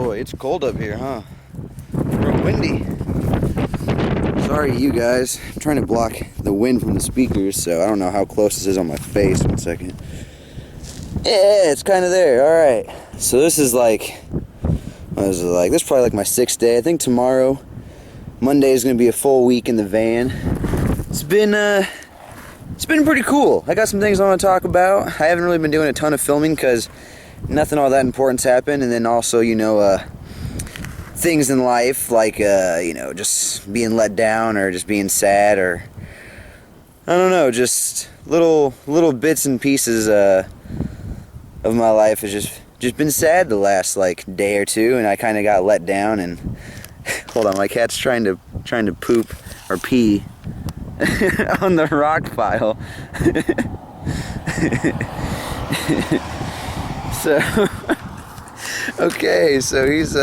boy, it's cold up here, huh? Real windy. Sorry you guys. I'm trying to block the wind from the speakers, so I don't know how close this is on my face. 1 second. Yeah, it's kind of there. Alright. So this is like, this is probably like my 6th day. I think tomorrow, Monday, is going to be a full week in the van. It's been pretty cool. I got some things I want to talk about. I haven't really been doing a ton of filming because nothing all that important's happened, and then also, you know, things in life like, you know, just being let down or just being sad, or I don't know, just little bits and pieces of my life has just been sad the last like day or two, and I kind of got let down. And hold on, my cat's trying to poop or pee on the rock pile. So okay, so he's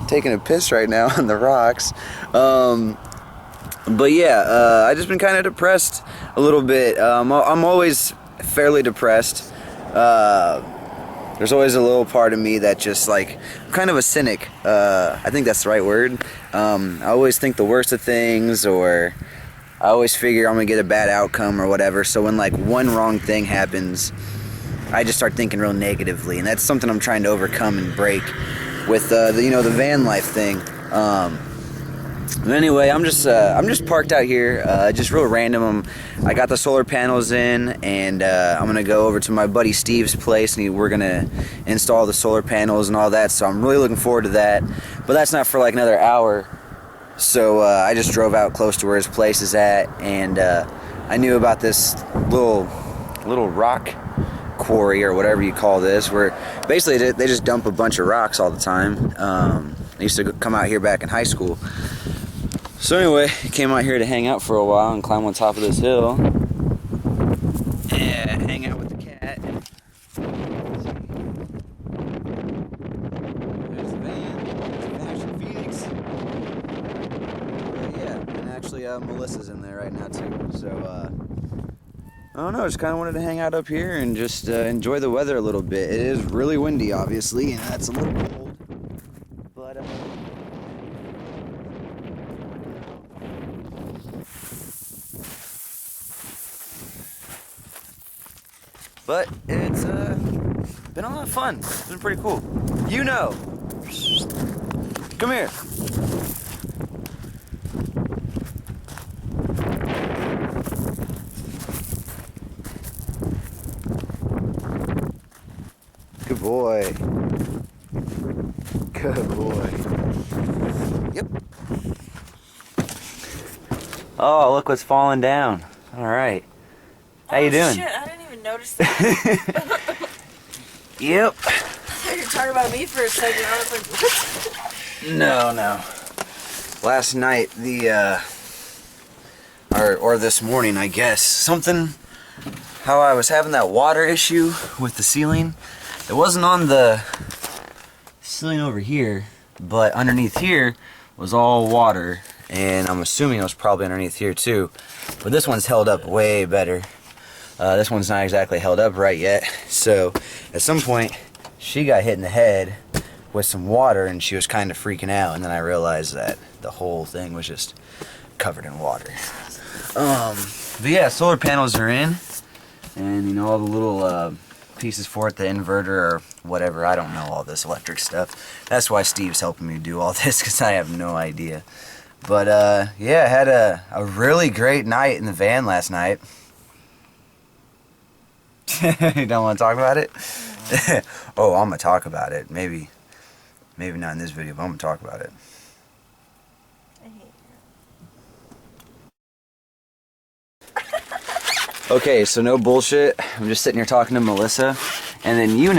taking a piss right now on the rocks. But yeah, I just been kind of depressed a little bit. I'm always fairly depressed. There's always a little part of me that just like, I'm kind of a cynic. I think that's the right word. I always think the worst of things, or I always figure I'm gonna get a bad outcome or whatever. So when like one wrong thing happens, I just start thinking real negatively, and that's something I'm trying to overcome and break with you know, the van life thing. But anyway, I'm just parked out here, just real random. I got the solar panels in, and I'm gonna go over to my buddy Steve's place, and we're gonna install the solar panels and all that. So I'm really looking forward to that. But that's not for like another hour. So I just drove out close to where his place is at, and I knew about this little rock quarry, or whatever you call this, where basically they just dump a bunch of rocks all the time. I used to come out here back in high school. So anyway, I came out here to hang out for a while and climb on top of this hill. Yeah, hang out with the cat. There's the van. There's Vanishing Phoenix. Yeah, and actually Melissa's in there right now too. So I don't know, just kind of wanted to hang out up here and just enjoy the weather a little bit. It is really windy, obviously, and that's a little cold. But it's been a lot of fun. It's been pretty cool. You know. Come here. Good boy. Good boy. Yep. Oh, look what's falling down. All right. How you doing? Shit, I didn't even notice that. Yep. You were talking about me for a second. I was like, what? No. Last night, or this morning, I guess, how I was having that water issue with the ceiling. It wasn't on the ceiling over here, but underneath here was all water, and I'm assuming it was probably underneath here too. But this one's held up way better. This one's not exactly held up right yet. So at some point, she got hit in the head with some water, and she was kind of freaking out. And then I realized that the whole thing was just covered in water. But yeah, solar panels are in, and you know, all the little pieces for it, the inverter or whatever. I don't know all this electric stuff. That's why Steve's helping me do all this, because I have no idea. But yeah, I had a really great night in the van last night. You don't want to talk about it? Oh, I'm gonna talk about it. Maybe not in this video, but I'm gonna talk about it. I hate you. Okay, so no bullshit. I'm just sitting here talking to Melissa, and then he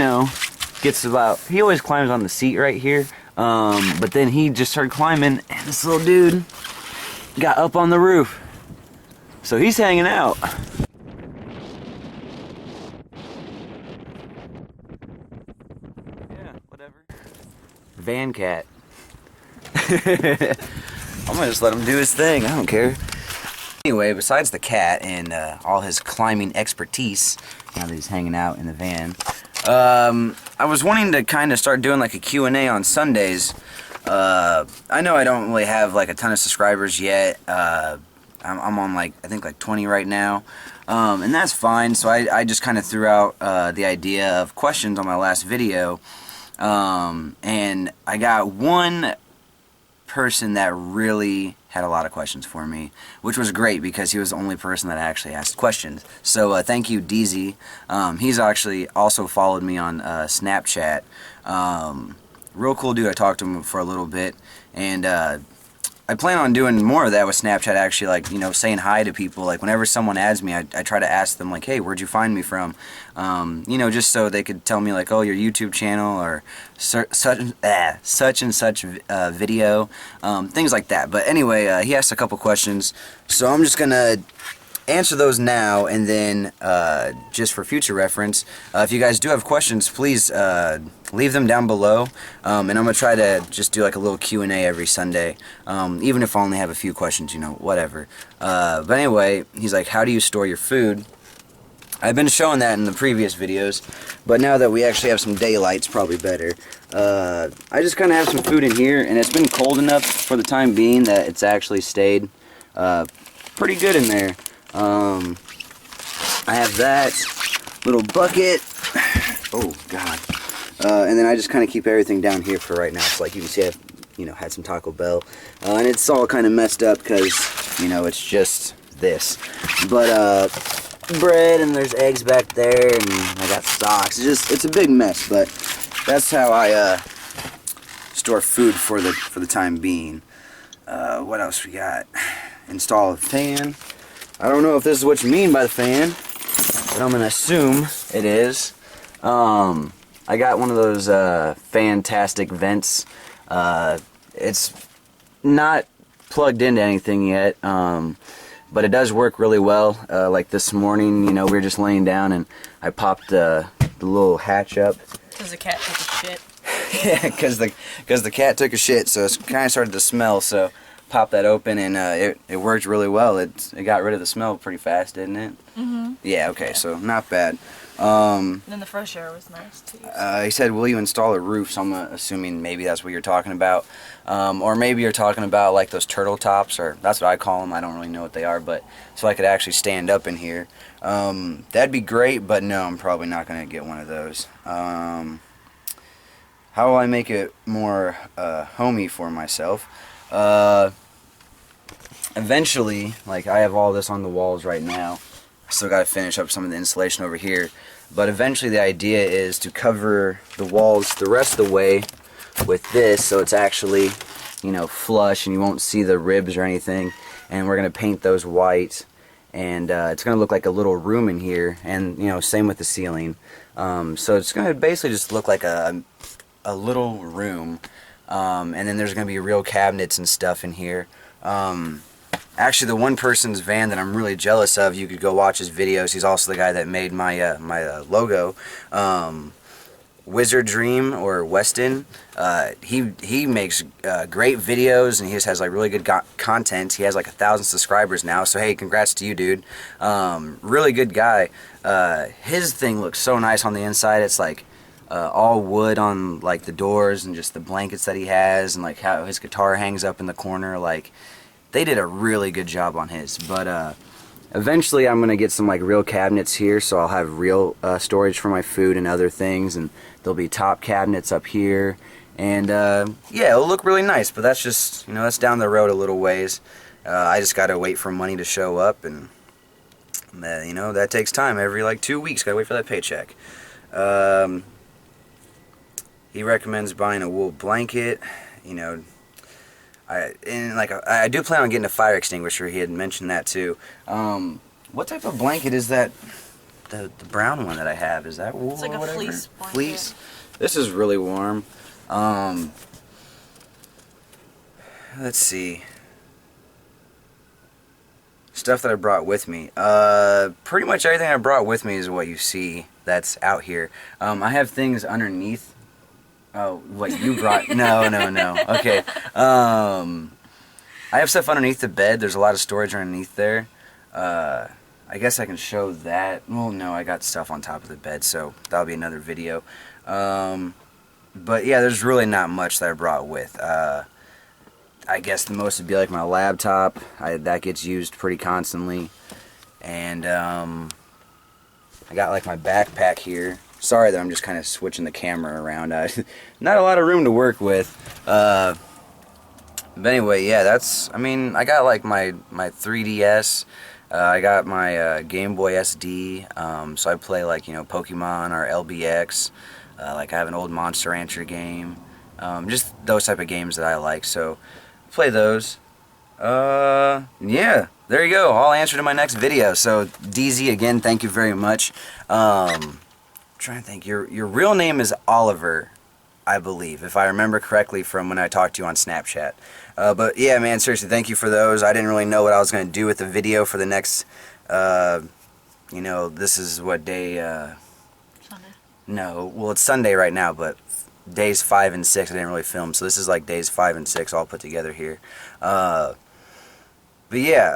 always climbs on the seat right here. But then he just started climbing, and this little dude got up on the roof. So he's hanging out. Van cat. I'm gonna just let him do his thing. I don't care. Anyway, besides the cat and all his climbing expertise, now that he's hanging out in the van, I was wanting to kind of start doing like a Q&A on Sundays. I know I don't really have like a ton of subscribers yet. I'm on like, I think like 20 right now. And that's fine. So I just kind of threw out the idea of questions on my last video. And I got one person that really had a lot of questions for me, which was great because he was the only person that actually asked questions. So thank you, DZ. He's actually also followed me on Snapchat. Real cool dude. I talked to him for a little bit, and I plan on doing more of that with Snapchat, actually, like, you know, saying hi to people. Like, whenever someone adds me, I try to ask them, like, hey, where'd you find me from? You know, just so they could tell me, like, oh, your YouTube channel, or such and such video, things like that. But anyway, he asked a couple questions, so I'm just going to answer those now, and then just for future reference, if you guys do have questions, please leave them down below, and I'm gonna try to just do like a little Q&A every Sunday, even if I only have a few questions, you know, whatever. But anyway, he's like, how do you store your food? I've been showing that in the previous videos, but now that we actually have some daylight, it's probably better. I just kind of have some food in here, and it's been cold enough for the time being that it's actually stayed pretty good in there. I have that little bucket. Oh God. And then I just kind of keep everything down here for right now. So like you can see, I've, you know, had some Taco Bell, and it's all kind of messed up because, you know, it's just this. But bread, and there's eggs back there, and I got socks. It's a big mess, but that's how I store food for the time being. What else we got? Install a fan. I don't know if this is what you mean by the fan, but I'm gonna assume it is. I got one of those fantastic vents. It's not plugged into anything yet, but it does work really well. Like this morning, you know, we were just laying down and I popped the little hatch up. Because the cat took a shit. Yeah, because the cat took a shit, so it kind of started to smell. So popped that open, and it worked really well. It got rid of the smell pretty fast, didn't it? Mm-hmm. Yeah. Okay. Yeah. So not bad. And then the fresh air was nice too. He said, will you install a roof? So I'm assuming maybe that's what you're talking about. Or maybe you're talking about like those turtle tops, or that's what I call them. I don't really know what they are, but so I could actually stand up in here. That'd be great, but no, I'm probably not going to get one of those. How will I make it more homey for myself? Eventually, like, I have all this on the walls right now. I still got to finish up some of the insulation over here, but eventually the idea is to cover the walls the rest of the way with this, so it's actually, you know, flush and you won't see the ribs or anything. And we're gonna paint those white, and it's gonna look like a little room in here, and, you know, same with the ceiling. So it's gonna basically just look like a little room, and then there's gonna be real cabinets and stuff in here. Actually, the one person's van that I'm really jealous of, you could go watch his videos. He's also the guy that made my my logo, Wizard Dream, or Weston. He makes great videos, and he just has like really good content. He has like 1,000 subscribers now, so hey, congrats to you, dude. Really good guy. His thing looks so nice on the inside. It's like all wood on like the doors, and just the blankets that he has, and like how his guitar hangs up in the corner. Like, they did a really good job on his. But eventually I'm gonna get some like real cabinets here, so I'll have real storage for my food and other things, and there'll be top cabinets up here, and yeah, it'll look really nice. But that's just, you know, that's down the road a little ways. I just gotta wait for money to show up, and you know, that takes time. Every like 2 weeks, gotta wait for that paycheck. He recommends buying a wool blanket. You know, I do plan on getting a fire extinguisher. He had mentioned that too. What type of blanket is that? The brown one that I have, is that wool? It's like or a whatever? fleece blanket. Fleece. This is really warm. Let's see. Stuff that I brought with me. Pretty much everything I brought with me is what you see that's out here. I have things underneath. Oh, what you brought? No. Okay. I have stuff underneath the bed. There's a lot of storage underneath there. I guess I can show that. Well, no, I got stuff on top of the bed, so that'll be another video. But yeah, there's really not much that I brought with. I guess the most would be like my laptop. That gets used pretty constantly. And I got like my backpack here. Sorry that I'm just kind of switching the camera around. Not a lot of room to work with. But anyway, yeah, that's, I mean, I got like my 3DS. I got my Game Boy SD. So I play like, you know, Pokemon or LBX. Like I have an old Monster Rancher game. Just those type of games that I like. So play those. Yeah, there you go. I'll answer in my next video. So DZ, again, thank you very much. Trying to think. Your real name is Oliver, I believe, if I remember correctly from when I talked to you on Snapchat. But yeah, man, seriously, thank you for those. I didn't really know what I was going to do with the video for the next, you know, this is what day, Sunday. No, well, it's Sunday right now, but days 5 and 6 I didn't really film, so this is like days 5 and 6 all put together here. But yeah,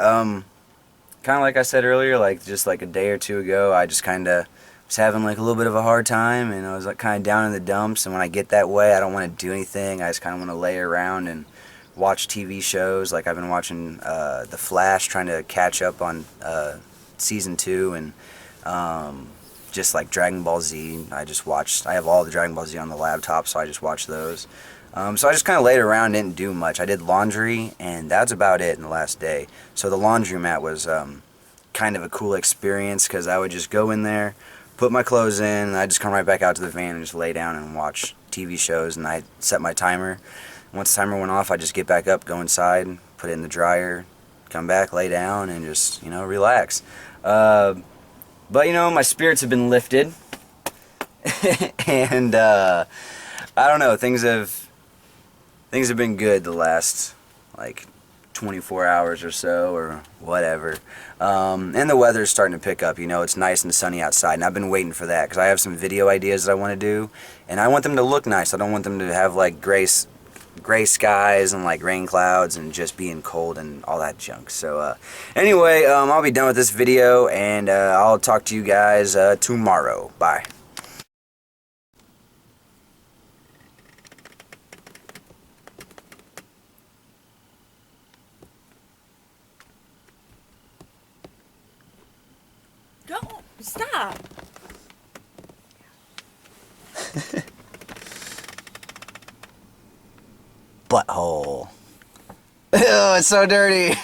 kind of like I said earlier, like just like a day or two ago, I just kind of was having like a little bit of a hard time, and I was like kind of down in the dumps, and when I get that way, I don't want to do anything. I just kind of want to lay around and watch TV shows. Like I've been watching The Flash, trying to catch up on season 2, and just like Dragon Ball Z. I have all the Dragon Ball Z on the laptop, so I just watched those. So I just kind of laid around, didn't do much. I did laundry, and that's about it in the last day. So the laundromat was kind of a cool experience, because I would just go in there, put my clothes in, and I'd just come right back out to the van and just lay down and watch TV shows, and I set my timer. Once the timer went off, I'd just get back up, go inside, put it in the dryer, come back, lay down, and just, you know, relax. But, you know, my spirits have been lifted, and I don't know, things have been good the last, like, 24 hours or so, or whatever. And the weather's starting to pick up, you know, it's nice and sunny outside, and I've been waiting for that, because I have some video ideas that I want to do, and I want them to look nice. I don't want them to have, like, gray skies and like rain clouds and just being cold and all that junk. So anyway, I'll be done with this video, and I'll talk to you guys tomorrow. Bye. Don't stop. Butthole. Ew, it's so dirty.